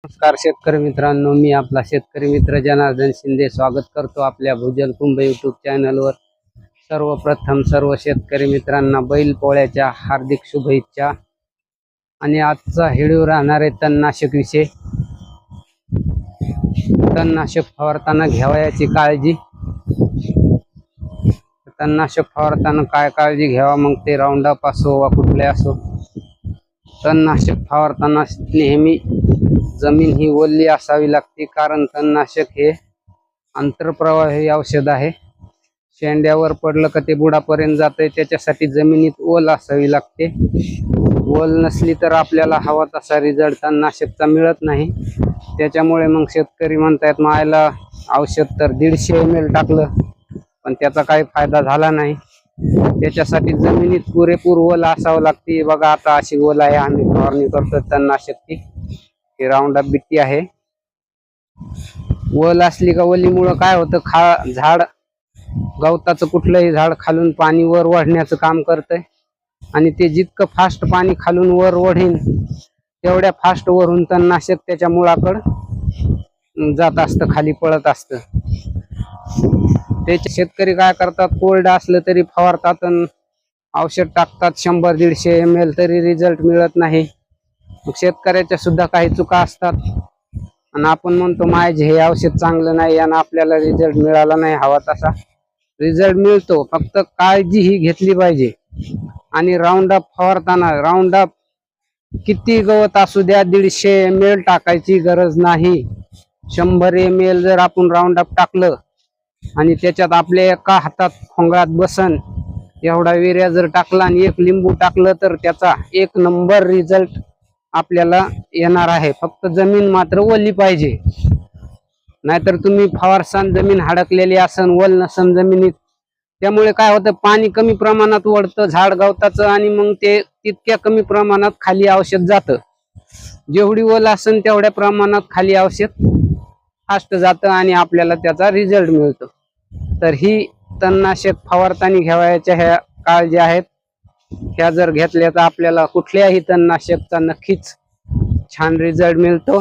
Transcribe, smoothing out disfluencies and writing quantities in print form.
नमस्कार शेतकरी मित्रांनो, मी आपला शेतकरी मित्र जनार्दन शिंदे स्वागत करतो आपल्या भूजल कुंभ यूट्यूब चॅनलवर। सर्वप्रथम सर्व शेतकरी मित्रांना बैल पोळ्याच्या हार्दिक शुभेच्छा। आणि आजचा व्हिडिओ राहणार आहे तणनाशक विषय। तणनाशक फवारताना घ्यावयाची काळजी। तणनाशक फवारताना काय काळजी घ्यावा, मग ते राऊंडअप असो वा कुठले असो। तणनाशक फवारताना नेहमी जमीन ही ओली असावी लागते, कारण तणनाशक हे आंतरप्रवाही औषध आहे। शेंड्यावर पडलं का ते बुडापर्यंत जाते, त्याच्यासाठी जमिनीत ओल असावी लागते। ओल नसली तर आपल्याला हवा तसा रिझल्ट तणनाशकचा मिळत नाही। त्याच्यामुळे मग शेतकरी म्हणतात मायला औषध तर 150 ml टाकलं पण त्याचा काही फायदा झाला नाही। त्याच्यासाठी जमिनीत पुरेपूर ओल असावं लागते। बघा आता अशी ओल आहे, आम्ही फवारणी करतो तणनाशकची। ही राऊंडअप बिट्टी आहे। ओल असली का ओलीमुळं काय होतं, झाड गवताचं कुठलंही झाड खालून पाणी वर वाढण्याचं काम करतंय, आणि ते जितकं फास्ट पाणी खालून वर ओढेन तेवढ्या फास्ट वरून तणनाशक त्याच्या मुळाकडं जात असतं, खाली पळत असतं। त्याचे शेतकरी काय करतात, कोल्ड असलं तरी फवारतात, औषध टाकतात 100-150 ml तरी रिझल्ट मिळत नाही। मग शेतकऱ्याच्या सुद्धा काही चुका असतात, आणि आपण म्हणतो माझे हे औषध चांगलं नाही आणि आपल्याला रिझल्ट मिळाला नाही हवा तसा। रिझल्ट मिळतो, फक्त काळजी ही घेतली पाहिजे। आणि राऊंडअप फवारताना राऊंडअप किती गवत असू द्या 150 ml टाकायची गरज नाही। 100 ml जर आपण राऊंडअप टाकलं आणि त्याच्यात आपल्या एका हातात खोंगळात बसन एवढा विर्या जर टाकला आणि 1 लिंबू टाकलं तर त्याचा 1 नंबर रिझल्ट आपल्याला येणार आहे। फक्त जमीन मात्र ओली पाहिजे, नाहीतर तुम्ही फवारसान जमीन हडकलेली असन, ओल नसन जमिनीत, त्यामुळे काय होतं पाणी कमी प्रमाणात ओढतं झाड गवताचं, आणि मग ते तितक्या कमी प्रमाणात खाली औषध जातं। जेवढी ओल असन तेवढ्या प्रमाणात खाली औषध फास्ट जातं आणि आपल्याला त्याचा रिझल्ट मिळतो। तर ही तणनाशक फवारताना घ्यावयाच्या ह्या काळजी आहेत। ह्या जर घेतल्या तर आपल्याला कुठल्याही तणनाशकचा नक्कीच छान रिझल्ट मिळतो।